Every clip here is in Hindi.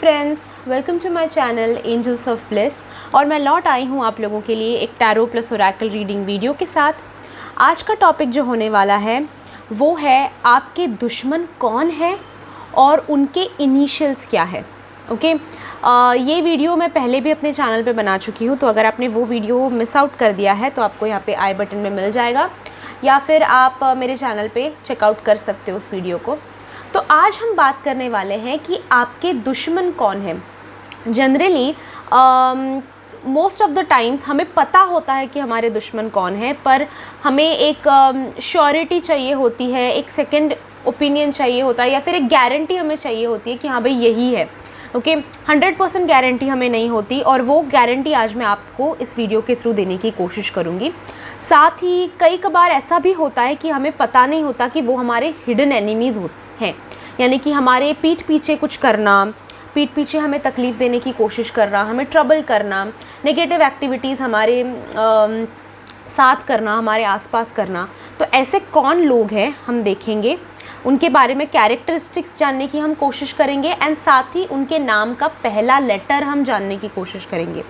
Friends, welcome to my channel angels of bliss. और मैं लौट आई हूँ आप लोगों के लिए एक tarot plus Oracle reading video के साथ। आज का टॉपिक जो होने वाला है वो है आपके दुश्मन कौन है और उनके इनिशियल्स क्या है। ओके, ये वीडियो मैं पहले भी अपने चैनल पे बना चुकी हूँ, तो अगर आपने वो वीडियो मिस आउट कर दिया है तो आपको यहाँ पे आई बटन में मिल जाएगा, या फिर आप मेरे चैनल पे चेकआउट कर सकते हो उस वीडियो को। तो आज हम बात करने वाले हैं कि आपके दुश्मन कौन है। Generally most of the times हमें पता होता है कि हमारे दुश्मन कौन है, पर हमें एक श्योरिटी चाहिए होती है, एक सेकंड ओपिनियन चाहिए होता है, या फिर एक गारंटी हमें चाहिए होती है कि हाँ भाई यही है। ओके, 100% गारंटी हमें नहीं होती, और वो गारंटी आज मैं आपको इस वीडियो के थ्रू देने की कोशिश करूँगी। साथ ही कई कबार ऐसा भी होता है कि हमें पता नहीं होता कि वो हमारे हिडन एनिमीज़ हैं, यानी कि हमारे पीठ पीछे कुछ करना, पीठ पीछे हमें तकलीफ़ देने की कोशिश करना, हमें ट्रबल करना, नेगेटिव एक्टिविटीज़ हमारे साथ करना, हमारे आसपास करना। तो ऐसे कौन लोग हैं हम देखेंगे, उनके बारे में कैरेक्टरिस्टिक्स जानने की हम कोशिश करेंगे, एंड साथ ही उनके नाम का पहला लेटर हम जानने की कोशिश करेंगे।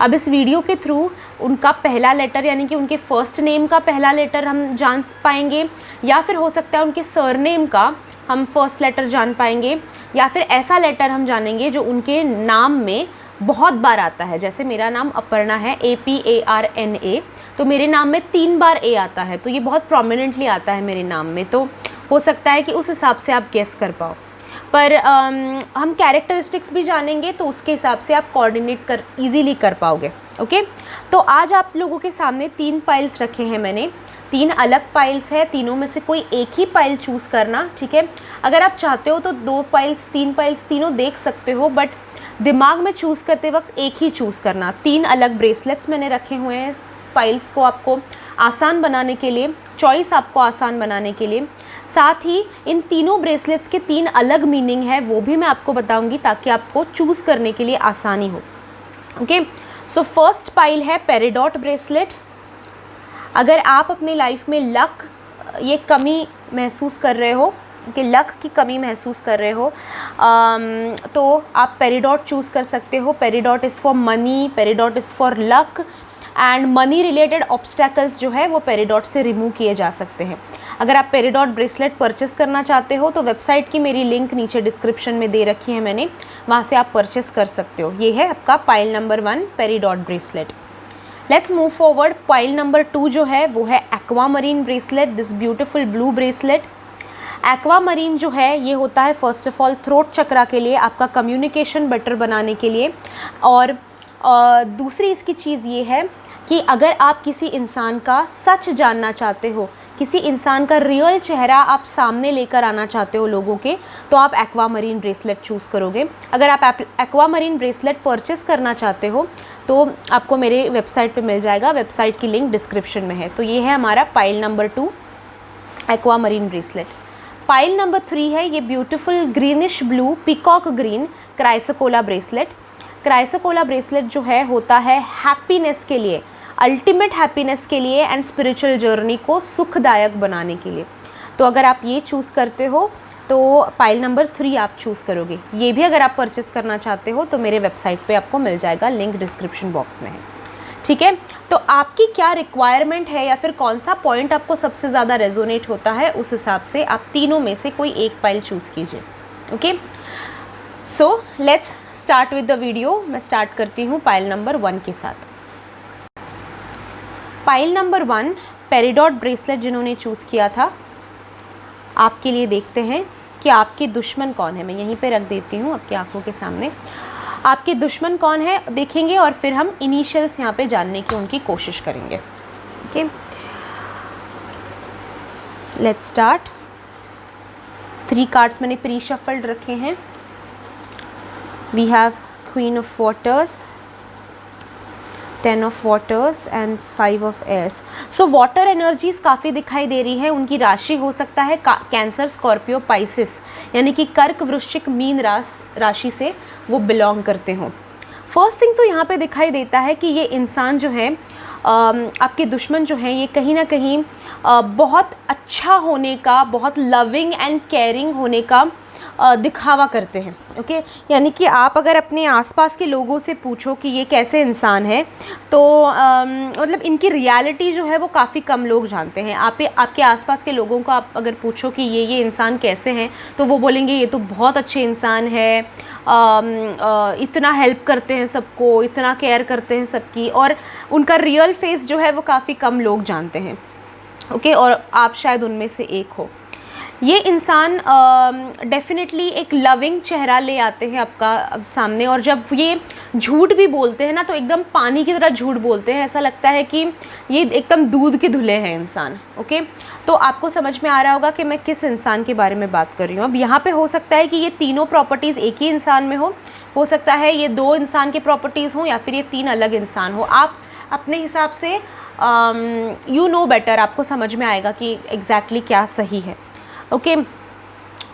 अब इस वीडियो के थ्रू उनका पहला लेटर, यानी कि उनके फर्स्ट नेम का पहला लेटर हम जान पाएंगे, या फिर हो सकता है उनके सरनेम का हम फर्स्ट लेटर जान पाएंगे, या फिर ऐसा लेटर हम जानेंगे जो उनके नाम में बहुत बार आता है। जैसे मेरा नाम अपर्णा है, APARNA, तो मेरे नाम में 3 बार ए आता है, तो ये बहुत प्रोमिनेंटली आता है मेरे नाम में। तो हो सकता है कि उस हिसाब से आप गेस कर पाओ, पर हम कैरेक्टरिस्टिक्स भी जानेंगे, तो उसके हिसाब से आप कोऑर्डिनेट ईजीली कर पाओगे। ओके, तो आज आप लोगों के सामने 3 पाइल्स रखे हैं मैंने। 3 अलग पाइल्स है, तीनों में से कोई एक ही पाइल चूज़ करना, ठीक है। अगर आप चाहते हो तो 2 पाइल्स 3 पाइल्स तीनों देख सकते हो, बट दिमाग में चूज़ करते वक्त एक ही चूज़ करना। 3 अलग ब्रेसलेट्स मैंने रखे हुए हैं पाइल्स को आपको आसान बनाने के लिए, चॉइस आपको आसान बनाने के लिए। साथ ही इन तीनों ब्रेसलेट्स के 3 अलग मीनिंग है, वो भी मैं आपको बताऊंगी ताकि आपको चूज़ करने के लिए आसानी हो। ओके, सो फर्स्ट पाइल है पेरिडॉट ब्रेसलेट। अगर आप अपनी लाइफ में लक ये कमी महसूस कर रहे हो, कि लक की कमी महसूस कर रहे हो, तो आप पेरिडॉट चूज़ कर सकते हो। Peridot is for money, Peridot is for luck, and money related obstacles जो है वो पेरिडॉट से रिमूव किए जा सकते हैं। अगर आप पेरिडॉट ब्रेसलेट परचेस करना चाहते हो तो वेबसाइट की मेरी लिंक नीचे डिस्क्रिप्शन में दे रखी है मैंने, वहाँ से आप परचेस कर सकते हो। ये है आपका pile number 1 Peridot bracelet. Let's move forward. Pile number 2 जो है वो है aquamarine bracelet, this beautiful blue bracelet. Aquamarine जो है ये होता है फर्स्ट ऑफ ऑल थ्रोट चक्रा के लिए, आपका कम्युनिकेशन बेटर बनाने के लिए। और दूसरी इसकी चीज़ ये है कि अगर आप किसी इंसान का सच जानना चाहते हो, किसी इंसान का रियल चेहरा आप सामने लेकर आना चाहते हो लोगों के, तो आप एक्वामरीन ब्रेसलेट चूज़ करोगे। अगर आप एक्वामरीन ब्रेसलेट परचेस करना चाहते हो तो आपको मेरे वेबसाइट पे मिल जाएगा, वेबसाइट की लिंक डिस्क्रिप्शन में है। तो ये है हमारा pile number 2 aquamarine bracelet. Pile number 3 है ये beautiful greenish blue peacock green chrysocolla bracelet. Chrysocolla bracelet जो है होता है हैप्पीनेस के लिए, अल्टीमेट हैप्पीनेस के लिए, एंड स्पिरिचुअल जर्नी को सुखदायक बनाने के लिए। तो अगर आप ये चूज़ करते हो तो पाइल नंबर 3 आप चूज़ करोगे। ये भी अगर आप परचेस करना चाहते हो तो मेरे वेबसाइट पे आपको मिल जाएगा, लिंक डिस्क्रिप्शन बॉक्स में है, ठीक है। तो आपकी क्या रिक्वायरमेंट है, या फिर कौन सा पॉइंट आपको सबसे ज़्यादा रेजोनेट होता है, उस हिसाब से आप तीनों में से कोई एक पाइल चूज़ कीजिए। Okay, so let's start with the video. मैं स्टार्ट करती हूँ पाइल नंबर 1 के साथ। पाइल नंबर 1 पेरिडॉट ब्रेसलेट जिन्होंने चूज़ किया था, आपके लिए देखते हैं कि आपके दुश्मन कौन है। मैं यहीं पे रख देती हूँ आपकी आंखों के सामने। आपके दुश्मन कौन है देखेंगे, और फिर हम इनिशियल्स यहाँ पे जानने की उनकी कोशिश करेंगे। Okay, let's start. 3 कार्ड्स मैंने प्री शफल्ड रखे हैं। We have queen of waters, 10 of waters and 5 of airs. So water energies काफ़ी दिखाई दे रही है। उनकी राशि हो सकता है कैंसर, स्कॉर्पियो, पाइसिस, यानी कि कर्क, वृश्चिक, मीन राशि से वो बिलोंग करते हों। फर्स्ट थिंग तो यहाँ पे दिखाई देता है कि ये इंसान जो है, आपके दुश्मन जो हैं, ये कहीं ना कहीं बहुत अच्छा होने का, बहुत लविंग एंड केयरिंग होने का दिखावा करते हैं। ओके, यानी कि आप अगर अपने आसपास के लोगों से पूछो कि ये कैसे इंसान है, तो मतलब इनकी रियलिटी जो है वो काफ़ी कम लोग जानते हैं। आपके आसपास के लोगों को आप अगर पूछो कि ये इंसान कैसे हैं, तो वो बोलेंगे ये तो बहुत अच्छे इंसान है, इतना हेल्प करते हैं सबको, इतना केयर करते हैं सबकी, और उनका रियल फेस जो है वो काफ़ी कम लोग जानते हैं। ओके, और आप शायद उनमें से एक हो। ये इंसान डेफिनेटली एक लविंग चेहरा ले आते हैं आपका सामने, और जब ये झूठ भी बोलते हैं ना, तो एकदम पानी की तरह झूठ बोलते हैं। ऐसा लगता है कि ये एकदम दूध के धुले हैं इंसान। ओके, तो आपको समझ में आ रहा होगा कि मैं किस इंसान के बारे में बात कर रही हूँ। अब यहाँ पे हो सकता है कि ये तीनों प्रॉपर्टीज़ एक ही इंसान में हो सकता है ये 2 इंसान के प्रॉपर्टीज़ हों, या फिर ये 3 अलग इंसान हो। आप अपने हिसाब से यू नो बेटर, आपको समझ में आएगा कि एग्जैक्टली क्या सही है। ओके,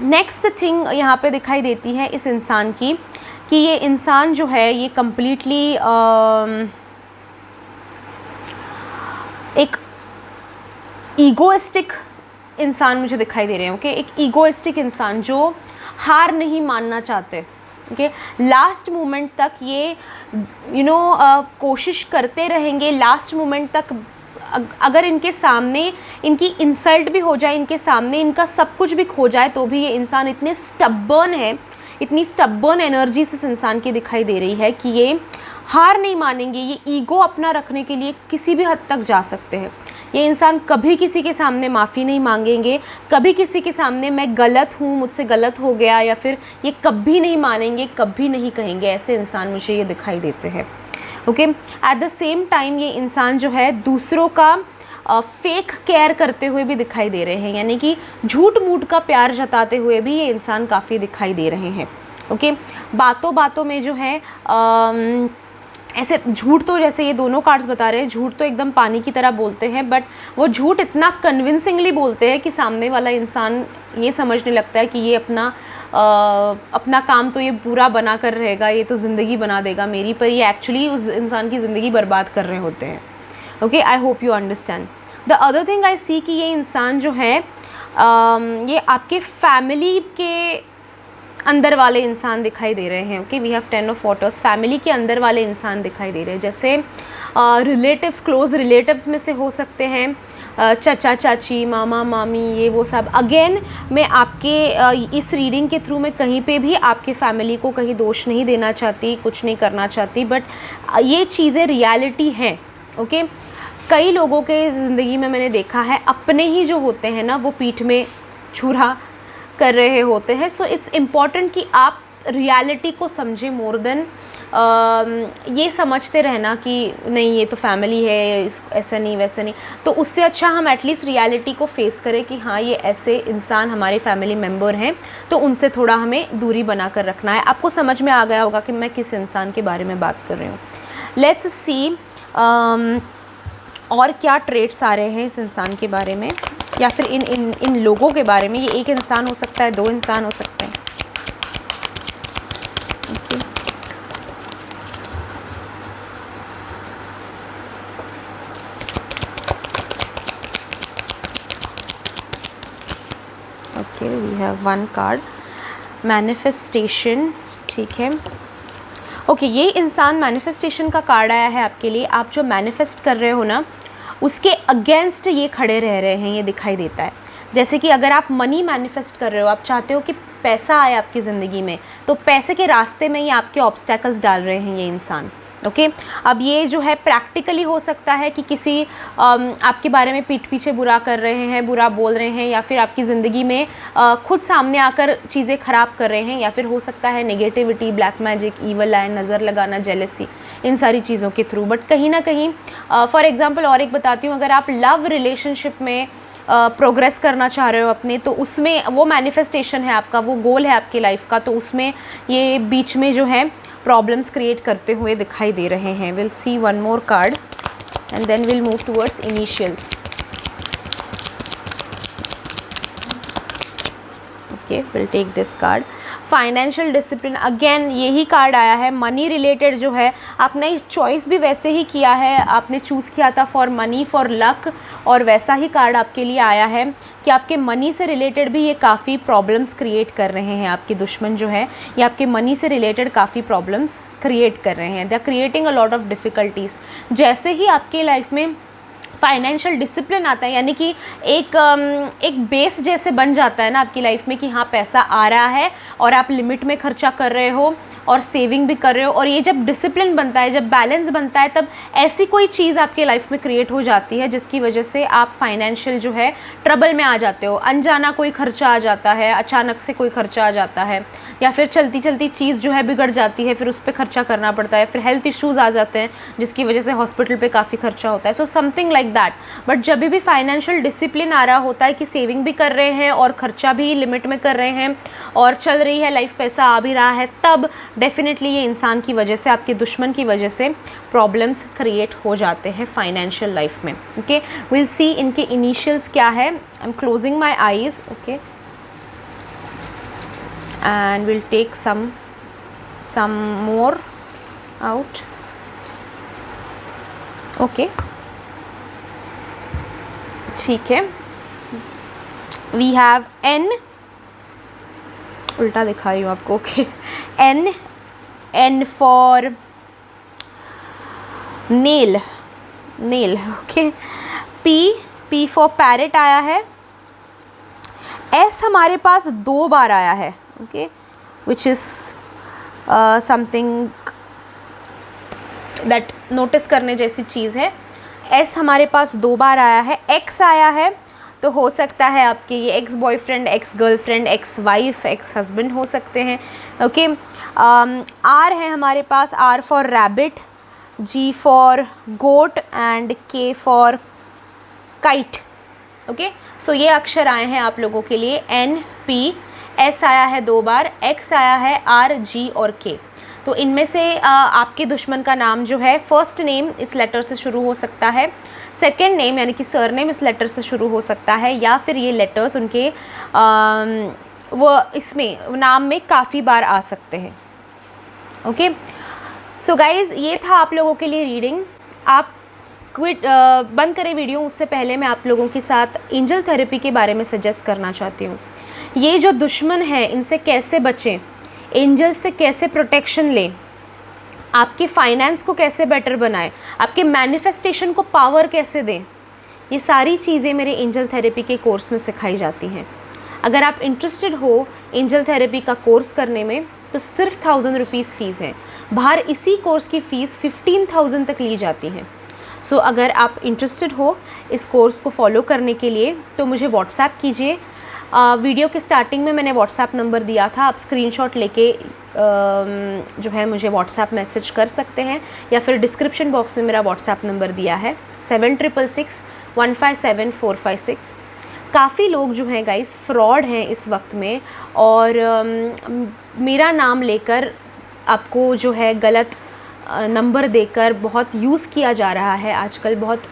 नेक्स्ट थिंग यहाँ पे दिखाई देती है इस इंसान की, कि ये इंसान जो है ये कम्प्लीटली एक ईगोइस्टिक इंसान मुझे दिखाई दे रहे हैं। ओके, एक ईगोइस्टिक इंसान जो हार नहीं मानना चाहते। ओके, लास्ट मोमेंट तक ये कोशिश करते रहेंगे, लास्ट मोमेंट तक। अगर इनके सामने इनकी इंसल्ट भी हो जाए, इनके सामने इनका सब कुछ भी खो जाए, तो भी ये इंसान इतने स्टब्बर्न है, इतनी स्टब्बर्न एनर्जी इस इंसान की दिखाई दे रही है कि ये हार नहीं मानेंगे। ये ईगो अपना रखने के लिए किसी भी हद तक जा सकते हैं। ये इंसान कभी किसी के सामने माफ़ी नहीं मांगेंगे, कभी किसी के सामने मैं गलत हूँ, मुझसे गलत हो गया, या फिर ये कभी नहीं मानेंगे, कभी नहीं कहेंगे। ऐसे इंसान मुझे ये दिखाई देते हैं। Okay, at the same time ये इंसान जो है दूसरों का फेक केयर करते हुए भी दिखाई दे रहे हैं, यानी कि झूठ मूठ का प्यार जताते हुए भी ये इंसान काफ़ी दिखाई दे रहे हैं। ओके, बातों बातों में जो है ऐसे झूठ, तो जैसे ये दोनों कार्ड्स बता रहे हैं, झूठ तो एकदम पानी की तरह बोलते हैं, बट वो झूठ इतना कन्विंसिंगली बोलते हैं कि सामने वाला इंसान ये समझने लगता है कि ये अपना काम तो ये पूरा बना कर रहेगा, ये तो ज़िंदगी बना देगा मेरी, पर ये एक्चुअली उस इंसान की ज़िंदगी बर्बाद कर रहे होते हैं। Okay, I hope you understand. The other thing I see कि ये इंसान जो है ये आपके फैमिली के अंदर वाले इंसान दिखाई दे रहे हैं। Okay, we have 10 of waters, family के अंदर वाले इंसान दिखाई दे रहे हैं, जैसे रिलेटिव्स, क्लोज रिलेटिव्स में से हो सकते हैं, चाचा चाची, मामा मामी, ये वो सब। अगेन मैं आपके इस रीडिंग के थ्रू मैं कहीं पे भी आपके फैमिली को कहीं दोष नहीं देना चाहती, कुछ नहीं करना चाहती, बट ये चीज़ें रियलिटी हैं। ओके, कई लोगों के ज़िंदगी में मैंने देखा है, अपने ही जो होते हैं ना, वो पीठ में छुरा कर रहे होते हैं। सो इट्स इम्पॉर्टेंट कि आप रियलिटी को समझें मोर देन ये समझते रहना कि नहीं ये तो फैमिली है, ऐसा नहीं वैसा नहीं। तो उससे अच्छा हम एटलीस्ट रियलिटी को फेस करें कि हाँ ये ऐसे इंसान हमारे फैमिली मेम्बर हैं, तो उनसे थोड़ा हमें दूरी बना कर रखना है। आपको समझ में आ गया होगा कि मैं किस इंसान के बारे में बात कर रही हूँ। लेट्स सी और क्या ट्रेट्स आ रहे हैं इस इंसान के बारे में, या फिर इन लोगों के बारे में। ये एक इंसान हो सकता है, 2 इंसान हो सकते हैं। Okay, we have 1 card, manifestation. ठीक है, ओके, ये इंसान मैनिफेस्टेशन का कार्ड आया है आपके लिए। आप जो मैनिफेस्ट कर रहे हो ना, उसके अगेंस्ट ये खड़े रह रहे हैं, ये दिखाई देता है। जैसे कि अगर आप मनी मैनिफेस्ट कर रहे हो, आप चाहते हो कि पैसा आए आपकी ज़िंदगी में, तो पैसे के रास्ते में ही आपके ऑब्स्टेकल्स डाल रहे हैं ये इंसान। ओके, अब ये जो है प्रैक्टिकली हो सकता है कि किसी आपके बारे में पीठ पीछे बुरा कर रहे हैं, बुरा बोल रहे हैं, या फिर आपकी ज़िंदगी में खुद सामने आकर चीज़ें ख़राब कर रहे हैं, या फिर हो सकता है negativity, black magic, evil line, नज़र लगाना, जेलसी, इन सारी चीज़ों के थ्रू। बट कहीं ना कहीं फॉर एग्जांपल और एक बताती हूँ, अगर आप लव रिलेशनशिप में प्रोग्रेस करना चाह रहे हो अपने, तो उसमें वो मैनिफेस्टेशन है आपका, वो गोल है आपकी लाइफ का, तो उसमें ये बीच में जो है प्रॉब्लम्स क्रिएट करते हुए दिखाई दे रहे हैं। Will see 1 more card and then will move towards initials. Okay, will take this card. Financial discipline, again यही कार्ड आया है। मनी रिलेटेड जो है, आपने चॉइस भी वैसे ही किया है, आपने चूज़ किया था फॉर मनी, फॉर लक, और वैसा ही कार्ड आपके लिए आया है कि आपके मनी से रिलेटेड भी ये काफ़ी प्रॉब्लम्स क्रिएट कर रहे हैं। आपके दुश्मन जो है ये आपके मनी से रिलेटेड काफ़ी प्रॉब्लम्स क्रिएट कर रहे हैं। They are creating a lot of difficulties. जैसे ही आपके लाइफ में फाइनेंशियल डिसिप्लिन आता है, यानी कि एक बेस जैसे बन जाता है ना आपकी लाइफ में कि हाँ पैसा आ रहा है और आप लिमिट में खर्चा कर रहे हो और सेविंग भी कर रहे हो, और ये जब डिसिप्लिन बनता है, जब बैलेंस बनता है, तब ऐसी कोई चीज़ आपके लाइफ में क्रिएट हो जाती है जिसकी वजह से आप फाइनेंशियल जो है ट्रबल में आ जाते हो। अनजाना कोई खर्चा आ जाता है, अचानक से कोई खर्चा आ जाता है, या फिर चलती चलती चीज़ जो है बिगड़ जाती है, फिर उस पर खर्चा करना पड़ता है, फिर हेल्थ इश्यूज़ आ जाते हैं जिसकी वजह से हॉस्पिटल पे काफ़ी खर्चा होता है। So something like that. But जब भी फाइनेंशियल डिसिप्लिन आ रहा होता है कि सेविंग भी कर रहे हैं और खर्चा भी लिमिट में कर रहे हैं और चल रही है लाइफ, पैसा आ भी रहा है, तब डेफिनेटली ये इंसान की वजह से, आपके दुश्मन की वजह से प्रॉब्लम्स क्रिएट हो जाते हैं फाइनेंशियल लाइफ में। ओके, विल सी इनके इनिशियल्स क्या है। I am closing my eyes, okay, and we'll take some more out. Okay, ठीक है। we have N, उल्टा दिखा रही हूँ आपको। Okay, N for nail, okay. P for parrot आया है। S हमारे पास 2 बार आया है, okay, which is something that notice करने जैसी चीज़ है। S हमारे पास 2 बार आया है। X आया है, तो हो सकता है आपके ये ex boyfriend, ex girlfriend, ex wife, ex husband हो सकते हैं, ओके। R है हमारे पास, R for rabbit, G for goat and K for kite, okay. So ये अक्षर आए हैं आप लोगों के लिए, N, P, S आया है 2 बार, X आया है, R, G और K। तो इनमें से आपके दुश्मन का नाम जो है, फर्स्ट नेम इस लेटर से शुरू हो सकता है, सेकंड नेम यानी कि सरनेम इस लेटर से शुरू हो सकता है, या फिर ये लेटर्स उनके वो इसमें नाम में काफ़ी बार आ सकते हैं, ओके। सो गाइज़, ये था आप लोगों के लिए रीडिंग। आप बंद करें वीडियो, उससे पहले मैं आप लोगों के साथ एंजल थेरेपी के बारे में सजेस्ट करना चाहती हूँ। ये जो दुश्मन है, इनसे कैसे बचें, एंजल से कैसे प्रोटेक्शन लें, आपके फाइनेंस को कैसे बेटर बनाएं, आपके मैनिफेस्टेशन को पावर कैसे दें, ये सारी चीज़ें मेरे एंजल थेरेपी के कोर्स में सिखाई जाती हैं। अगर आप इंटरेस्टेड हो एंजल थेरेपी का कोर्स करने में, तो सिर्फ 1000 रुपीज़ फ़ीस है। बाहर इसी कोर्स की फ़ीस 15,000 तक ली जाती है। सो अगर आप इंटरेस्टेड हो इस कोर्स को फॉलो करने के लिए, तो मुझे व्हाट्सएप कीजिए। वीडियो के स्टार्टिंग में मैंने व्हाट्सएप नंबर दिया था, आप स्क्रीनशॉट लेके जो है मुझे व्हाट्सएप मैसेज कर सकते हैं, या फिर डिस्क्रिप्शन बॉक्स में मेरा व्हाट्सएप नंबर दिया है 7666157456। काफ़ी लोग जो हैं गाइस फ्रॉड हैं इस वक्त में, और मेरा नाम लेकर आपको जो है गलत नंबर देकर बहुत यूज़ किया जा रहा है आजकल, बहुत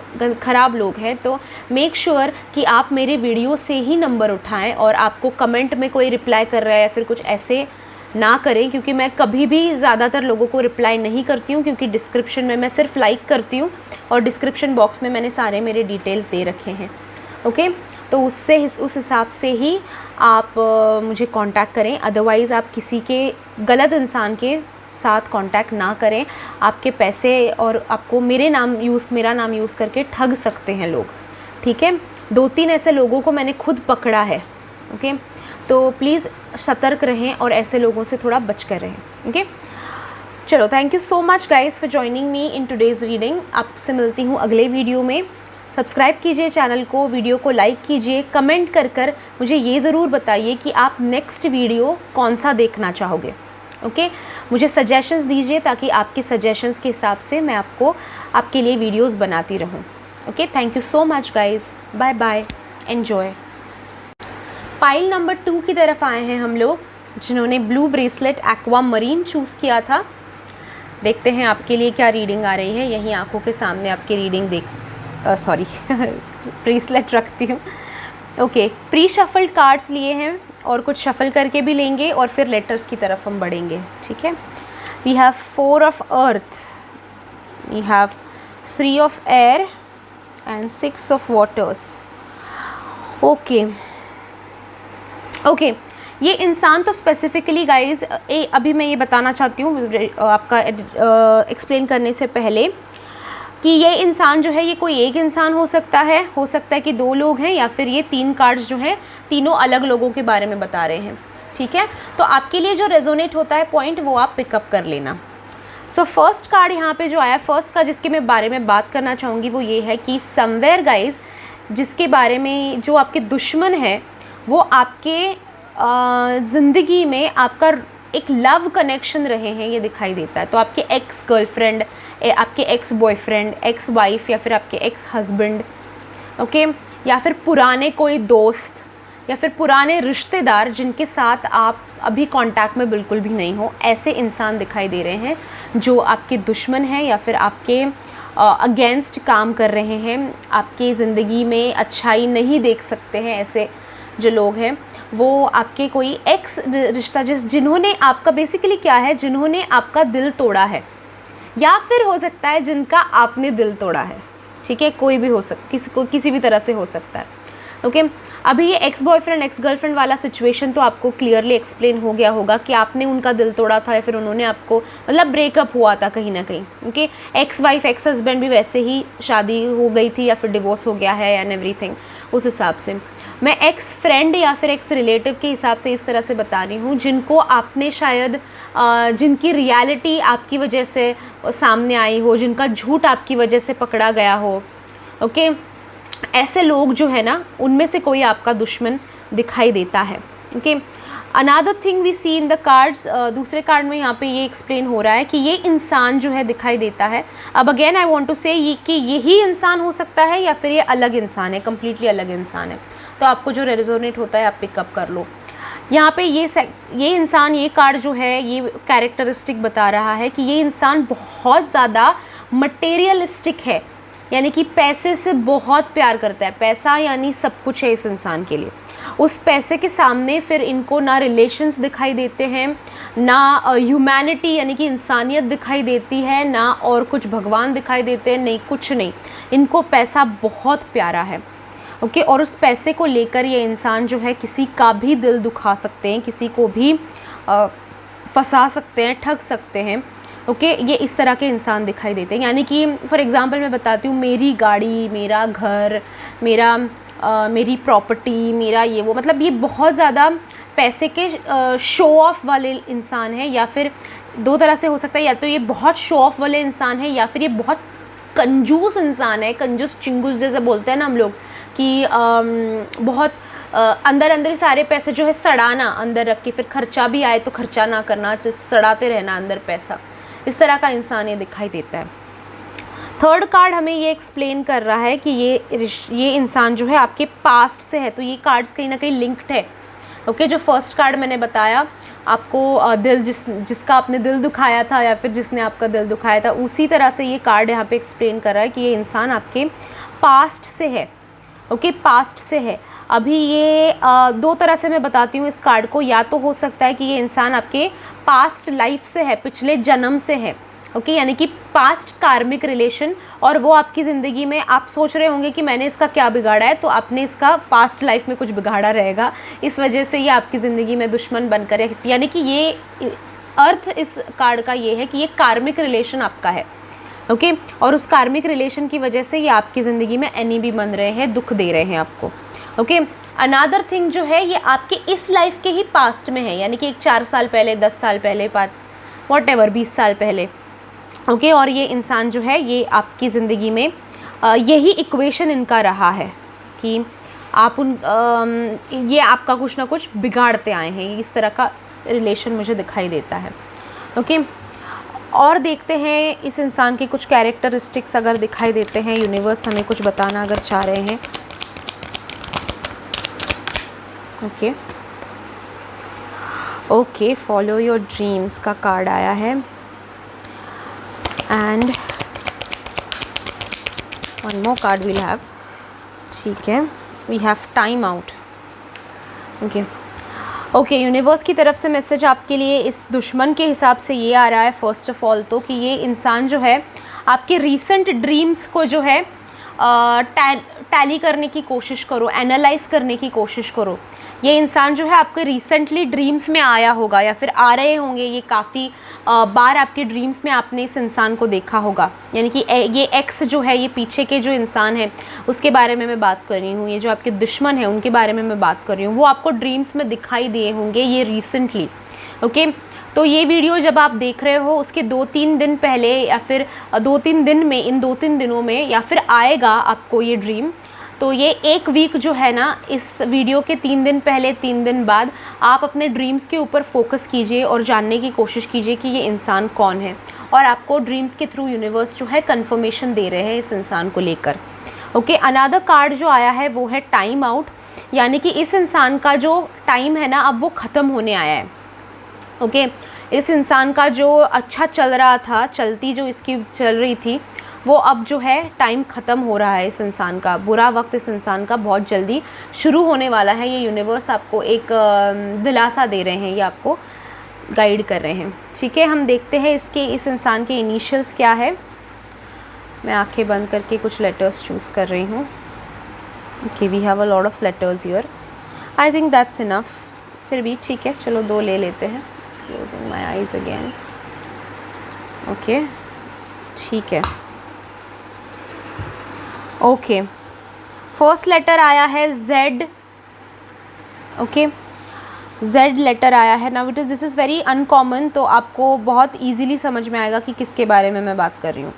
ख़राब लोग हैं। तो मेक श्योर कि आप मेरे वीडियो से ही नंबर उठाएं, और आपको कमेंट में कोई रिप्लाई कर रहा है या फिर कुछ ऐसे ना करें, क्योंकि मैं कभी भी ज़्यादातर लोगों को रिप्लाई नहीं करती हूँ, क्योंकि डिस्क्रिप्शन में मैं सिर्फ लाइक करती हूँ और डिस्क्रिप्शन बॉक्स में मैंने सारे मेरे डिटेल्स दे रखे हैं, ओके। तो उस हिसाब से ही आप मुझे कांटेक्ट करें, अदरवाइज़ आप किसी के गलत इंसान के साथ कांटेक्ट ना करें। आपके पैसे और आपको मेरा नाम यूज़ करके ठग सकते हैं लोग, ठीक है। 2-3 ऐसे लोगों को मैंने खुद पकड़ा है, ओके। तो प्लीज़ सतर्क रहें और ऐसे लोगों से थोड़ा बच कर रहें, ओके। चलो, thank you so much guys for joining me in today's reading. आपसे मिलती हूँ अगले वीडियो में। सब्सक्राइब कीजिए चैनल को, वीडियो को लाइक कीजिए, कमेंट कर मुझे ये ज़रूर बताइए कि आप नेक्स्ट वीडियो कौन सा देखना चाहोगे, ओके। मुझे सजेशंस दीजिए, ताकि आपके सजेशंस के हिसाब से मैं आपके लिए वीडियोस बनाती रहूं, okay. Thank you so much guys, bye bye, enjoy. Pile number 2 की तरफ आए हैं हम लोग, जिन्होंने blue bracelet aquamarine choose किया था। देखते हैं आपके लिए क्या रीडिंग आ रही है। यहीं आंखों के सामने आपकी रीडिंग ब्रेसलेट रखती हूँ, ओके, प्री शफल्ड कार्ड्स लिए हैं और कुछ शफल करके भी लेंगे और फिर लेटर्स की तरफ हम बढ़ेंगे, ठीक है। We have 4 of earth, we have 3 of air and 6 of waters. Okay okay, ये इंसान तो स्पेसिफिकली गाइज अभी मैं ये बताना चाहती हूँ आपका एक्सप्लेन करने से पहले कि ये इंसान जो है ये कोई एक इंसान हो सकता है कि 2 लोग हैं, या फिर ये 3 कार्ड्स जो हैं तीनों अलग लोगों के बारे में बता रहे हैं, ठीक है। तो आपके लिए जो रेजोनेट होता है पॉइंट वो आप पिकअप कर लेना। सो फर्स्ट कार्ड यहाँ पे जो आया, फर्स्ट का जिसके मैं बारे में बात करना चाहूँगी वो ये है कि समवेयर गाइज जिसके बारे में जो आपके दुश्मन है वो आपके ज़िंदगी में आपका एक लव कनेक्शन रहे हैं, ये दिखाई देता है। तो आपके एक्स गर्लफ्रेंड, आपके एक्स बॉयफ्रेंड, एक्स वाइफ, या फिर आपके एक्स हस्बैंड, ओके, या फिर पुराने कोई दोस्त, या फिर पुराने रिश्तेदार जिनके साथ आप अभी कांटेक्ट में बिल्कुल भी नहीं हो, ऐसे इंसान दिखाई दे रहे हैं जो आपके दुश्मन हैं या फिर आपके अगेंस्ट काम कर रहे हैं, आपकी ज़िंदगी में अच्छाई नहीं देख सकते हैं। ऐसे जो लोग हैं वो आपके कोई एक्स रिश्ता जिन्होंने आपका बेसिकली क्या है, जिन्होंने आपका दिल तोड़ा है, या फिर हो सकता है जिनका आपने दिल तोड़ा है, ठीक है। कोई भी हो किसी भी तरह से हो सकता है, ओके। अभी ये एक्स बॉयफ्रेंड एक्स गर्लफ्रेंड वाला सिचुएशन तो आपको क्लियरली एक्सप्लेन हो गया होगा कि आपने उनका दिल तोड़ा था या फिर उन्होंने आपको, मतलब ब्रेकअप हुआ था कहीं ना कहीं, okay. X wife ex husband भी वैसे ही शादी हो गई थी या फिर डिवोर्स हो गया है एंड एवरीथिंग, उस हिसाब से। मैं एक्स फ्रेंड या फिर एक्स रिलेटिव के हिसाब से इस तरह से बता रही हूँ जिनको आपने शायद जिनकी रियलिटी आपकी वजह से सामने आई हो, जिनका झूठ आपकी वजह से पकड़ा गया हो, ओके। ऐसे लोग जो है ना, उनमें से कोई आपका दुश्मन दिखाई देता है, okay. Another thing we see in the cards, दूसरे कार्ड में यहाँ पे ये एक्सप्लेन हो रहा है कि ये इंसान जो है दिखाई देता है। अब अगेन आई वांट टू से कि यही इंसान हो सकता है या फिर ये अलग इंसान है, कम्प्लीटली अलग इंसान है। तो आपको जो रेजोनेट होता है आप पिकअप कर लो। यहाँ पे ये इंसान, ये कार्ड जो है ये कैरेक्टरिस्टिक बता रहा है कि ये इंसान बहुत ज़्यादा मटेरियलिस्टिक है, यानी कि पैसे से बहुत प्यार करता है। पैसा यानी सब कुछ है इस इंसान के लिए। उस पैसे के सामने फिर इनको ना रिलेशंस दिखाई देते हैं, ना ह्यूमैनिटी यानी कि इंसानियत दिखाई देती है, ना और कुछ भगवान दिखाई देते हैं, नहीं कुछ नहीं। इनको पैसा बहुत प्यारा है, ओके। और उस पैसे को लेकर ये इंसान जो है किसी का भी दिल दुखा सकते हैं, किसी को भी फंसा सकते हैं, ठग सकते हैं, ओके। ये इस तरह के इंसान दिखाई देते हैं। यानी कि फॉर एग्ज़ाम्पल मैं बताती हूँ, मेरी गाड़ी, मेरा घर, मेरी प्रॉपर्टी, मेरा ये वो, मतलब ये बहुत ज़्यादा पैसे के शो ऑफ वाले इंसान है, या फिर 2 तरह से हो सकता है, या तो ये बहुत शो ऑफ वाले इंसान है या फिर ये बहुत कंजूस इंसान है। कंजूस चिंगूस जैसे बोलते हैं ना हम लोग कि बहुत अंदर ही सारे पैसे जो है सड़ाना, अंदर रख के फिर खर्चा भी आए तो खर्चा ना करना, सड़ाते रहना अंदर पैसा, इस तरह का इंसान ये दिखाई देता है। थर्ड कार्ड हमें ये एक्सप्लेन कर रहा है कि ये इंसान जो है आपके पास्ट से है। तो ये कार्ड्स कहीं ना कहीं लिंक्ड है, ओके। जो फर्स्ट कार्ड मैंने बताया आपको, दिल जिसका आपने दिल दुखाया था या फिर जिसने आपका दिल दुखाया था, उसी तरह से ये कार्ड यहाँ पे एक्सप्लेन कर रहा है कि ये इंसान आपके पास्ट से है, ओके। पास्ट से है। अभी ये 2 तरह से मैं बताती हूँ इस कार्ड को। या तो हो सकता है कि ये इंसान आपके पास्ट लाइफ से है, पिछले जन्म से है, ओके। यानी कि पास्ट कार्मिक रिलेशन, और वो आपकी ज़िंदगी में आप सोच रहे होंगे कि मैंने इसका क्या बिगाड़ा है, तो आपने इसका पास्ट लाइफ में कुछ बिगाड़ा रहेगा, इस वजह से ये आपकी ज़िंदगी में दुश्मन बनकर है। यानी कि ये अर्थ इस कार्ड का ये है कि ये कार्मिक रिलेशन आपका है, ओके। और उस कार्मिक रिलेशन की वजह से ये आपकी ज़िंदगी में एनिमी बन रहे हैं, दुख दे रहे हैं आपको, ओके। अनदर थिंग जो है ये आपके इस लाइफ के ही पास्ट में है, यानी कि एक 4 साल पहले, 10 साल पहले, व्हाटएवर 20 साल पहले, ओके। और ये इंसान जो है ये आपकी ज़िंदगी में यही इक्वेशन इनका रहा है कि आप ये आपका कुछ ना कुछ बिगाड़ते आए हैं, इस तरह का रिलेशन मुझे दिखाई देता है, ओके। और देखते हैं इस इंसान के कुछ कैरेक्टरिस्टिक्स अगर दिखाई देते हैं, यूनिवर्स हमें कुछ बताना अगर चाह रहे हैं, ओके। फॉलो योर ड्रीम्स का कार्ड आया है, and one more card will have, ठीक है। We have time out. Okay, universe की तरफ से मैसेज आपके लिए इस दुश्मन के हिसाब से ये आ रहा है फर्स्ट ऑफ ऑल तो, कि ये इंसान जो है आपके रीसेंट ड्रीम्स को जो है टैली करने की कोशिश करो, एनालाइज करने की कोशिश करो। ये इंसान जो है आपके रिसेंटली ड्रीम्स में आया होगा या फिर आ रहे होंगे, ये काफ़ी बार आपके ड्रीम्स में आपने इस इंसान को देखा होगा। यानी कि ये एक्स जो है, ये पीछे के जो इंसान है उसके बारे में मैं बात कर रही हूँ, ये जो आपके दुश्मन है उनके बारे में मैं बात कर रही हूँ, वो आपको ड्रीम्स में दिखाई दिए होंगे ये रिसेंटली। ओके, तो ये वीडियो जब आप देख रहे हो उसके 2-3 दिन पहले या फिर 2-3 दिन में, इन 2-3 दिनों में या फिर आएगा आपको ये ड्रीम। तो ये एक वीक जो है ना, इस वीडियो के 3 दिन पहले 3 दिन बाद आप अपने ड्रीम्स के ऊपर फोकस कीजिए और जानने की कोशिश कीजिए कि ये इंसान कौन है, और आपको ड्रीम्स के थ्रू यूनिवर्स जो है कंफर्मेशन दे रहे हैं इस इंसान को लेकर। ओके, अनदर कार्ड जो आया है वो है टाइम आउट, यानी कि इस इंसान का जो टाइम है ना अब वो ख़त्म होने आया है। ओके, इस इंसान का जो अच्छा चल रहा था, चलती जो इसकी चल रही थी, वो अब जो है टाइम ख़त्म हो रहा है। इस इंसान का बुरा वक्त इस इंसान का बहुत जल्दी शुरू होने वाला है। ये यूनिवर्स आपको एक दिलासा दे रहे हैं, ये आपको गाइड कर रहे हैं। ठीक है, हम देखते हैं इस इंसान के इनिशियल्स क्या है। मैं आंखें बंद करके कुछ लेटर्स चूज़ कर रही हूँ। Okay, we have a lot of letters here, I think that's enough. फिर भी ठीक है, चलो 2 ले लेते हैं। Closing my eyes again. Okay, ठीक है। ओके, फर्स्ट लेटर आया है Z। ओके, Z लेटर आया है। Now this is very uncommon, तो आपको बहुत इजीली समझ में आएगा कि किसके बारे में मैं बात कर रही हूँ।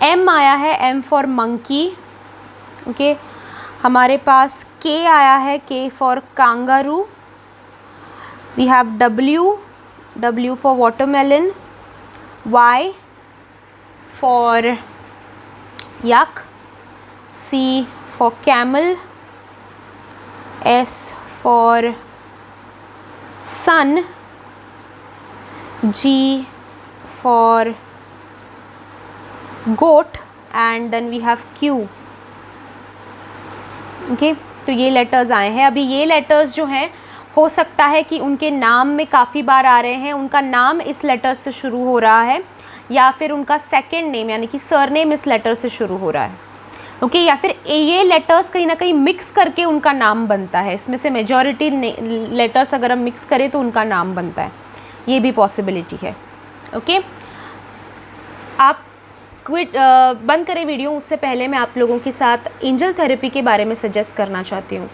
M आया है, M फॉर मंकी। ओके, हमारे पास K आया है, K for kangaroo. We have W for watermelon, Y for yak, C for camel, S for sun, G for goat, and then we have Q. Okay, तो ये लेटर्स आए हैं। अभी ये लेटर्स जो हैं हो सकता है कि उनके नाम में काफ़ी बार आ रहे हैं, उनका नाम इस लेटर से शुरू हो रहा है, या फिर उनका सेकंड नेम यानी कि सरनेम इस लेटर से शुरू हो रहा है। ओके, या फिर ये लेटर्स कहीं ना कहीं मिक्स करके उनका नाम बनता है। इसमें से मेजॉरिटी लेटर्स अगर हम मिक्स करें तो उनका नाम बनता है, ये भी पॉसिबिलिटी है। ओके, आप बंद करें वीडियो, उससे पहले मैं आप लोगों के साथ एंजल थेरेपी के बारे में सजेस्ट करना चाहती हूँ।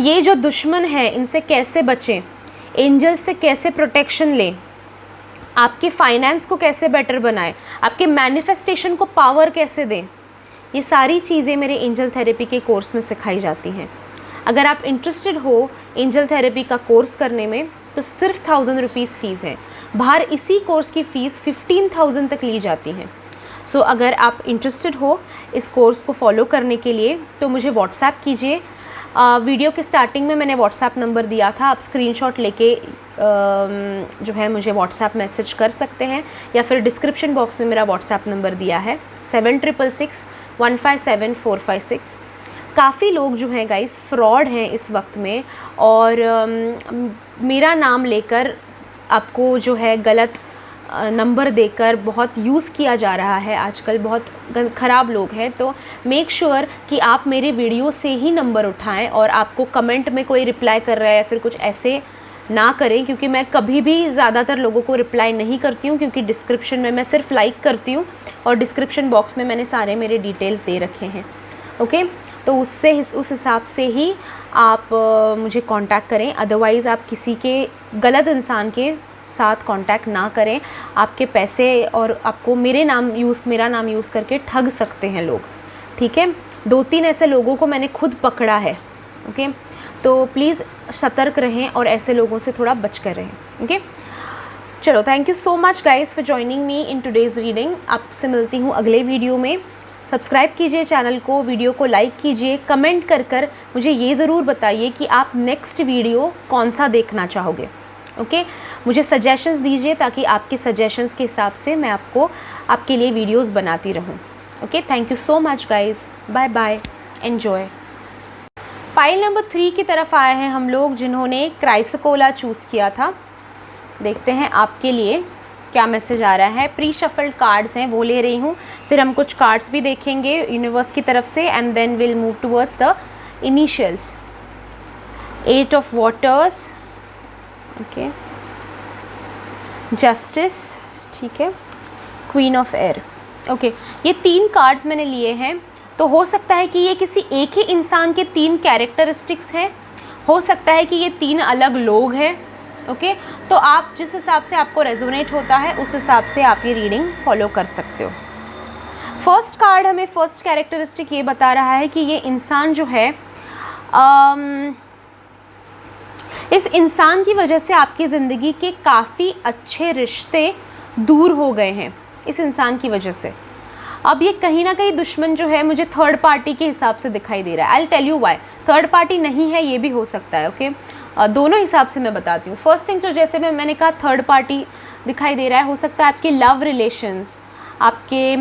ये जो दुश्मन है इनसे कैसे बचें, एंजल से कैसे प्रोटेक्शन लें, आपके फाइनेंस को कैसे बेटर बनाएं, आपके मैनिफेस्टेशन को पावर कैसे दें, ये सारी चीज़ें मेरे एंजल थेरेपी के कोर्स में सिखाई जाती हैं। अगर आप इंटरेस्टेड हो एंजल थेरेपी का कोर्स करने में तो सिर्फ 1000 रुपीज़ फ़ीस है। बाहर इसी कोर्स की फ़ीस 15,000 तक ली जाती है। सो अगर आप इंटरेस्टेड हो इस कोर्स को फॉलो करने के लिए तो मुझे व्हाट्सएप कीजिए। वीडियो के स्टार्टिंग में मैंने व्हाट्सएप नंबर दिया था, आप स्क्रीनशॉट लेके जो है मुझे व्हाट्सएप मैसेज कर सकते हैं, या फिर डिस्क्रिप्शन बॉक्स में मेरा व्हाट्सएप नंबर दिया है 7666157456। काफ़ी लोग जो हैं गाइस फ्रॉड हैं इस वक्त में, और मेरा नाम लेकर आपको जो है गलत नंबर देकर बहुत यूज़ किया जा रहा है आजकल, बहुत ख़राब लोग हैं। तो मेक श्योर कि आप मेरे वीडियो से ही नंबर उठाएं, और आपको कमेंट में कोई रिप्लाई कर रहा है या फिर कुछ ऐसे ना करें, क्योंकि मैं कभी भी ज़्यादातर लोगों को रिप्लाई नहीं करती हूँ, क्योंकि डिस्क्रिप्शन में मैं सिर्फ लाइक करती हूँ और डिस्क्रिप्शन बॉक्स में मैंने सारे मेरे डिटेल्स दे रखे हैं। ओके, तो उस हिसाब से ही आप मुझे कांटेक्ट करें, अदरवाइज़ आप किसी के गलत इंसान के साथ कांटेक्ट ना करें। आपके पैसे और आपको मेरा नाम यूज़ करके ठग सकते हैं लोग। ठीक है, 2-3 ऐसे लोगों को मैंने खुद पकड़ा है। ओके, तो प्लीज़ सतर्क रहें और ऐसे लोगों से थोड़ा बच कर रहें। ओके, चलो, thank you so much guys for joining me in today's reading. आपसे मिलती हूँ अगले वीडियो में। सब्सक्राइब कीजिए चैनल को, वीडियो को लाइक कीजिए, कमेंट कर मुझे ये ज़रूर बताइए कि आप नेक्स्ट वीडियो कौन सा देखना चाहोगे। ओके, मुझे सजेशंस दीजिए ताकि आपके सजेशंस के हिसाब से मैं आपके लिए वीडियोस बनाती रहूं। Okay, thank you so much guys, bye bye, enjoy. Pile number 3 की तरफ आए हैं हम लोग, जिन्होंने क्राइसोकोला चूज़ किया था। देखते हैं आपके लिए क्या मैसेज आ रहा है। प्री शफल्ड कार्ड्स हैं वो ले रही हूँ, फिर हम कुछ कार्ड्स भी देखेंगे यूनिवर्स की तरफ से, and then will move towards the initials. 8 of waters, okay, justice, ठीक है, क्वीन ऑफ एयर, ओके। ये 3 कार्ड्स मैंने लिए हैं। तो हो सकता है कि ये किसी एक ही इंसान के 3 कैरेक्टरिस्टिक्स हैं, हो सकता है कि ये 3 अलग लोग हैं, ओके। तो आप जिस हिसाब से आपको रेजोनेट होता है उस हिसाब से आप ये रीडिंग फॉलो कर सकते हो। फर्स्ट कार्ड हमें फर्स्ट कैरेक्टरिस्टिक ये बता रहा है कि ये इंसान जो है इस इंसान की वजह से आपकी ज़िंदगी के काफ़ी अच्छे रिश्ते दूर हो गए हैं इस इंसान की वजह से। अब ये कहीं ना कहीं दुश्मन जो है मुझे थर्ड पार्टी के हिसाब से दिखाई दे रहा है। I will tell you why. Third party नहीं है ये भी हो सकता है, ओके। दोनों हिसाब से मैं बताती हूँ। फर्स्ट थिंग जो जैसे मैंने कहा थर्ड पार्टी दिखाई दे रहा है, हो सकता है आपके लव रिलेशंस, आपके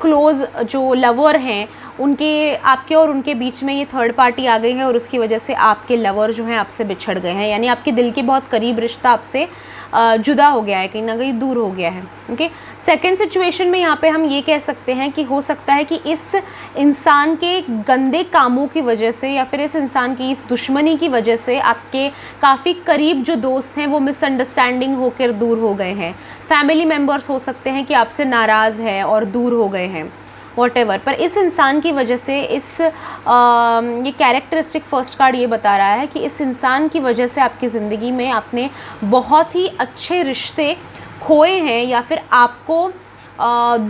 क्लोज़ जो लवर हैं उनके आपके और उनके बीच में ये थर्ड पार्टी आ गई है और उसकी वजह से आपके लवर जो हैं आपसे बिछड़ गए हैं, यानी आपके दिल के बहुत करीब रिश्ता आपसे जुदा हो गया है, कहीं ना कहीं दूर हो गया है, ओके। सेकंड सिचुएशन में यहाँ पे हम ये कह सकते हैं कि हो सकता है कि इस इंसान के गंदे कामों की वजह से या फिर इस इंसान की इस दुश्मनी की वजह से आपके काफ़ी करीब जो दोस्त हैं वो मिसअंडरस्टैंडिंग होकर दूर हो गए हैं। फैमिली मेम्बर्स हो सकते हैं कि आपसे नाराज़ है और दूर हो गए हैं, वॉटेवर। पर इस इंसान की वजह से ये कैरेक्टरिस्टिक फर्स्ट कार्ड ये बता रहा है कि इस इंसान की वजह से आपकी ज़िंदगी में आपने बहुत ही अच्छे रिश्ते खोए हैं या फिर आपको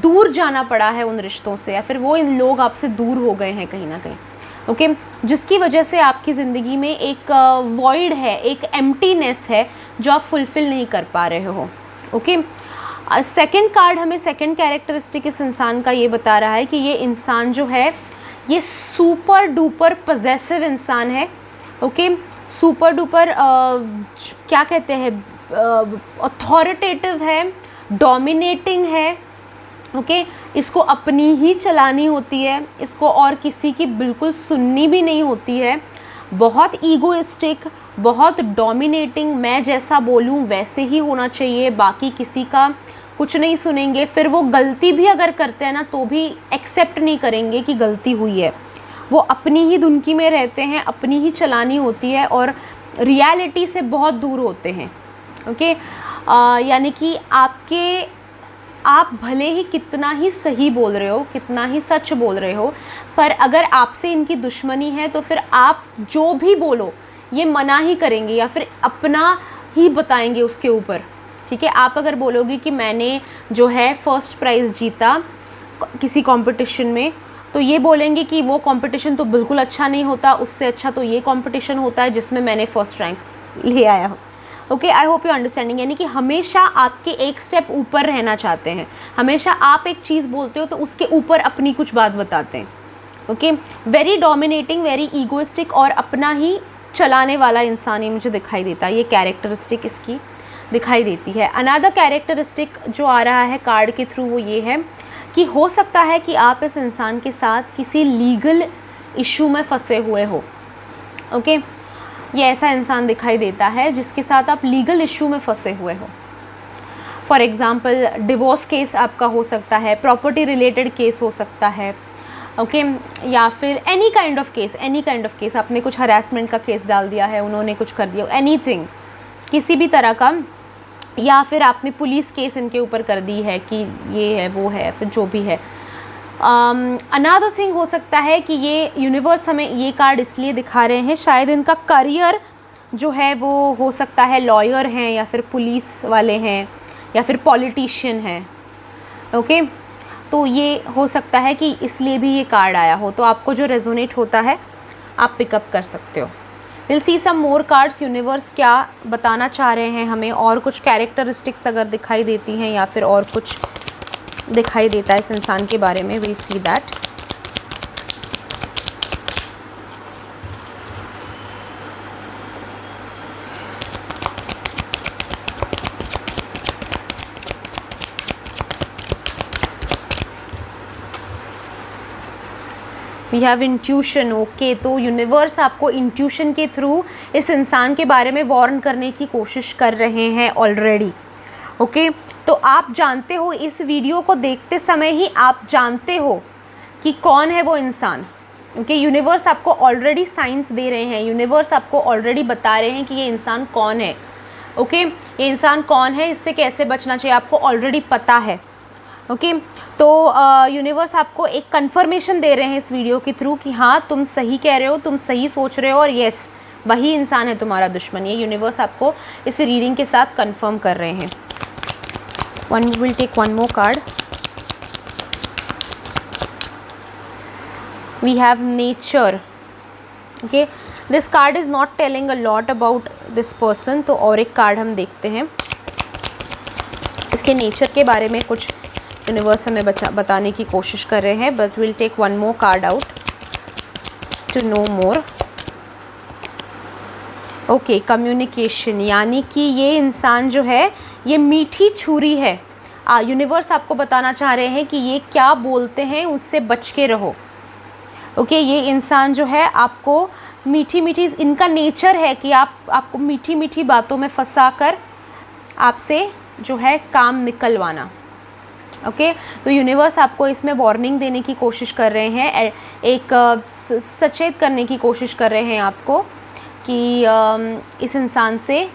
दूर जाना पड़ा है उन रिश्तों से, या फिर वो इन लोग आपसे दूर हो गए हैं कहीं ना कहीं, ओके। जिसकी वजह से आपकी ज़िंदगी में एक वॉइड है, एक एम्प्टीनेस है जो आप फुलफ़िल नहीं कर पा रहे हो, ओके। सेकंड कार्ड हमें सेकंड कैरेक्टरिस्टिक इस इंसान का ये बता रहा है कि ये इंसान जो है ये सुपर डुपर पजेसिव इंसान है, ओके। सुपर डुपर क्या कहते हैं, अथॉरिटेटिव है, डोमिनेटिंग है, ओके। इसको अपनी ही चलानी होती है, इसको और किसी की बिल्कुल सुननी भी नहीं होती है। बहुत ईगोइस्टिक, बहुत डोमिनेटिंग, मैं जैसा बोलूँ वैसे ही होना चाहिए, बाकी किसी का कुछ नहीं सुनेंगे। फिर वो गलती भी अगर करते हैं ना तो भी एक्सेप्ट नहीं करेंगे कि गलती हुई है। वो अपनी ही धुनकी में रहते हैं, अपनी ही चलानी होती है और रियलिटी से बहुत दूर होते हैं, ओके। यानी कि आप भले ही कितना ही सही बोल रहे हो, कितना ही सच बोल रहे हो, पर अगर आपसे इनकी दुश्मनी है तो फिर आप जो भी बोलो ये मना ही करेंगे या फिर अपना ही बताएंगे उसके ऊपर, ठीक है। आप अगर बोलोगे कि मैंने जो है फर्स्ट प्राइज़ जीता किसी कंपटीशन में, तो ये बोलेंगे कि वो कंपटीशन तो बिल्कुल अच्छा नहीं होता, उससे अच्छा तो ये कंपटीशन होता है जिसमें मैंने फर्स्ट रैंक ले आया हूँ, okay. I hope you understanding. यानी कि हमेशा आपके एक स्टेप ऊपर रहना चाहते हैं, हमेशा आप एक चीज़ बोलते हो तो उसके ऊपर अपनी कुछ बात बताते हैं, okay. Very dominating, very egoistic और अपना ही चलाने वाला इंसान ही मुझे दिखाई देता है, ये कैरेक्टरिस्टिक इसकी दिखाई देती है। अनदर कैरेक्टरिस्टिक जो आ रहा है कार्ड के थ्रू वो ये है कि हो सकता है कि आप इस इंसान के साथ किसी लीगल इशू में फंसे हुए हो, ओके। ये ऐसा इंसान दिखाई देता है जिसके साथ आप लीगल इशू में फंसे हुए हो। फॉर एग्ज़ाम्पल डिवोर्स केस आपका हो सकता है, प्रॉपर्टी रिलेटेड केस हो सकता है, ओके, या फिर एनी काइंड ऑफ केस, आपने कुछ हरासमेंट का केस डाल दिया है, उन्होंने कुछ कर दिया, एनीथिंग, किसी भी तरह का, या फिर आपने पुलिस केस इनके ऊपर कर दी है कि ये है वो है, फिर जो भी है। अनदर थिंग हो सकता है कि ये यूनिवर्स हमें ये कार्ड इसलिए दिखा रहे हैं, शायद इनका करियर जो है वो हो सकता है लॉयर हैं या फिर पुलिस वाले हैं या फिर पॉलिटिशियन हैं, ओके। तो ये हो सकता है कि इसलिए भी ये कार्ड आया हो। तो आपको जो रेजोनेट होता है आप पिकअप कर सकते हो। Will see some more cards, universe क्या बताना चाह रहे हैं हमें, और कुछ कैरेक्टरिस्टिक्स अगर दिखाई देती हैं या फिर और कुछ दिखाई देता है इस इंसान के बारे में, will see that. We have intuition. Okay, तो यूनिवर्स आपको इंट्यूशन के थ्रू इस इंसान के बारे में वार्न करने की कोशिश कर रहे हैं ऑलरेडी। ओके, तो आप जानते हो, इस वीडियो को देखते समय ही आप जानते हो कि कौन है वो इंसान। ओके, यूनिवर्स आपको ऑलरेडी साइंस दे रहे हैं, यूनिवर्स आपको ऑलरेडी बता रहे हैं कि ये इंसान कौन है। ओके, ये इंसान कौन है, इससे कैसे बचना चाहिए, आपको ऑलरेडी पता है। ओके, तो यूनिवर्स आपको एक कंफर्मेशन दे रहे हैं इस वीडियो के थ्रू कि हाँ, तुम सही कह रहे हो, तुम सही सोच रहे हो, और यस, वही इंसान है तुम्हारा दुश्मन। ये यूनिवर्स आपको इस रीडिंग के साथ कंफर्म कर रहे हैं। We will take one more card. We have nature. Okay, this card is not telling a lot about this person. तो और एक कार्ड हम देखते हैं, इसके नेचर के बारे में कुछ यूनिवर्स हमें बताने की कोशिश कर रहे हैं। But we'll take one more card out to know more. Okay, communication, यानी कि ये इंसान जो है ये मीठी छुरी है। यूनिवर्स आपको बताना चाह रहे हैं कि ये क्या बोलते हैं उससे बच के रहो। ओके, ये इंसान जो है आपको मीठी मीठी, इनका नेचर है कि आपको मीठी मीठी बातों में फंसा कर आपसे जो है काम निकलवाना। ओके, तो यूनिवर्स आपको इसमें वार्निंग देने की कोशिश कर रहे हैं, एक सचेत करने की कोशिश कर रहे हैं आपको कि इस इंसान से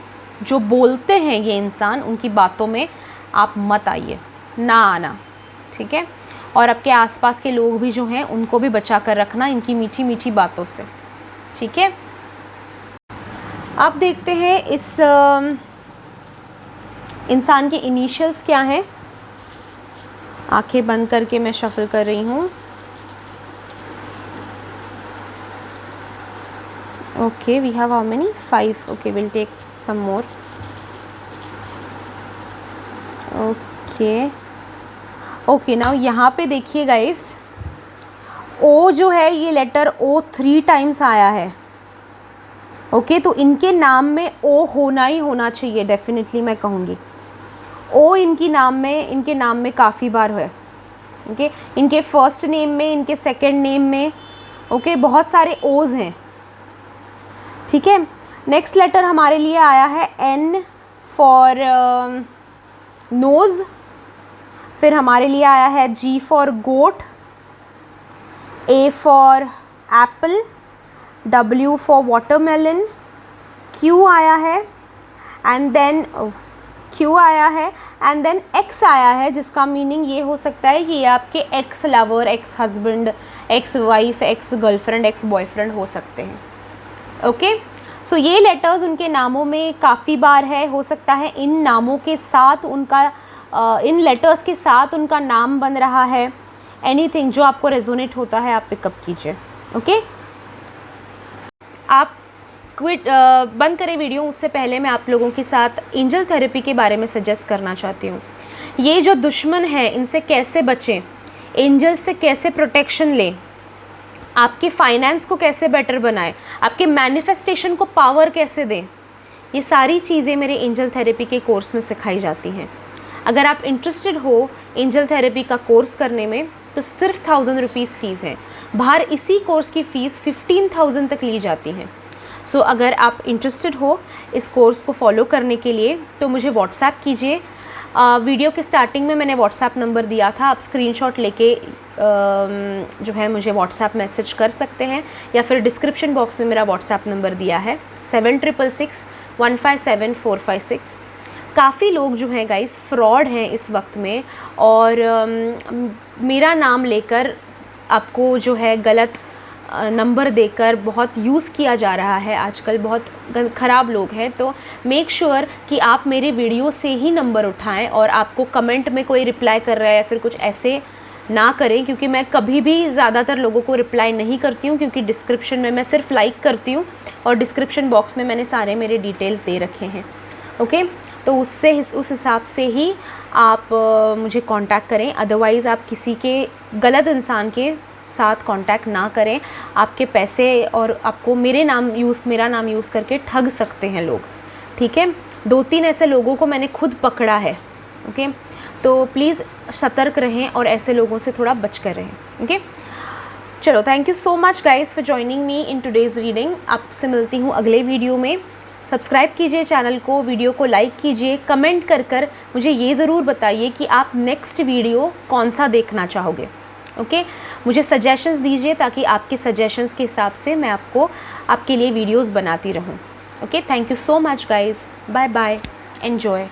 जो बोलते हैं ये इंसान, उनकी बातों में आप मत आइए, ना आना। ठीक है, और आपके आसपास के लोग भी जो हैं उनको भी बचा कर रखना इनकी मीठी मीठी बातों से। ठीक है, अब देखते हैं इस इंसान के इनिशियल्स क्या हैं। आंखें बंद करके मैं शफल कर रही हूँ। Okay, we have how many? 5. Okay, we'll take some more. Okay, now यहाँ पे देखिए गाइस, O जो है ये लेटर O 3 टाइम्स आया है। ओके, तो इनके नाम में O होना ही होना चाहिए, डेफिनेटली मैं कहूँगी। O इनके नाम में काफ़ी बार है। ओके, इनके फर्स्ट नेम में, इनके सेकंड नेम में, ओके, बहुत सारे O's हैं। ठीक है, नेक्स्ट लेटर हमारे लिए आया है N फॉर नोज़, फिर हमारे लिए आया है G for goat, A for apple, W for watermelon, Q आया है, एंड देन X आया है, जिसका मीनिंग ये हो सकता है कि ये आपके x lover, ex husband, x wife, x girlfriend, ex boyfriend हो सकते हैं। ओके, सो ये लेटर्स उनके नामों में काफ़ी बार है। हो सकता है इन नामों के साथ उनका इन लेटर्स के साथ उनका नाम बन रहा है। एनीथिंग जो आपको रेजोनेट होता है आप पिकअप कीजिए। ओके, आप बंद करें वीडियो, उससे पहले मैं आप लोगों के साथ एंजल थेरेपी के बारे में सजेस्ट करना चाहती हूँ। ये जो दुश्मन है इनसे कैसे बचें, एंजल से कैसे प्रोटेक्शन लें, आपके फाइनेंस को कैसे बेटर बनाएं, आपके मैनिफेस्टेशन को पावर कैसे दें, ये सारी चीज़ें मेरे एंजल थेरेपी के कोर्स में सिखाई जाती हैं। अगर आप इंटरेस्टेड हो एंजल थेरेपी का कोर्स करने में तो सिर्फ 1000 रुपीज़ फ़ीस है। बाहर इसी कोर्स की फ़ीस 15,000 तक ली जाती है। सो अगर आप इंटरेस्टेड हो इस कोर्स को फॉलो करने के लिए तो मुझे व्हाट्सएप कीजिए। वीडियो के स्टार्टिंग में मैंने व्हाट्सएप नंबर दिया था, आप स्क्रीनशॉट लेके जो है मुझे व्हाट्सएप मैसेज कर सकते हैं, या फिर डिस्क्रिप्शन बॉक्स में मेरा व्हाट्सएप नंबर दिया है 7666157456। काफ़ी लोग जो हैं गाइस फ्रॉड हैं इस वक्त में, और मेरा नाम लेकर आपको जो है गलत नंबर देकर बहुत यूज़ किया जा रहा है आजकल। बहुत ख़राब लोग हैं, तो मेक श्योर कि आप मेरे वीडियो से ही नंबर उठाएं, और आपको कमेंट में कोई रिप्लाई कर रहा है या फिर कुछ ऐसे ना करें, क्योंकि मैं कभी भी ज़्यादातर लोगों को रिप्लाई नहीं करती हूँ, क्योंकि डिस्क्रिप्शन में मैं सिर्फ लाइक करती हूँ और डिस्क्रिप्शन बॉक्स में मैंने सारे मेरे डिटेल्स दे रखे हैं। ओके, तो उस हिसाब से ही आप मुझे कांटेक्ट करें, अदरवाइज़ आप किसी के गलत इंसान के साथ कांटेक्ट ना करें। आपके पैसे और आपको मेरा नाम यूज़ करके ठग सकते हैं लोग। ठीक है, 2-3 ऐसे लोगों को मैंने खुद पकड़ा है। ओके, तो प्लीज़ सतर्क रहें और ऐसे लोगों से थोड़ा बच कर रहें। ओके, चलो, thank you so much guys for joining me in today's reading. आपसे मिलती हूँ अगले वीडियो में। सब्सक्राइब कीजिए चैनल को, वीडियो को लाइक कीजिए, कमेंट कर मुझे ये ज़रूर बताइए कि आप नेक्स्ट वीडियो कौन सा देखना चाहोगे। ओके, मुझे सजेशंस दीजिए ताकि आपके सजेशंस के हिसाब से मैं आपके लिए वीडियोस बनाती रहूं। Okay, thank you so much guys, bye bye, enjoy.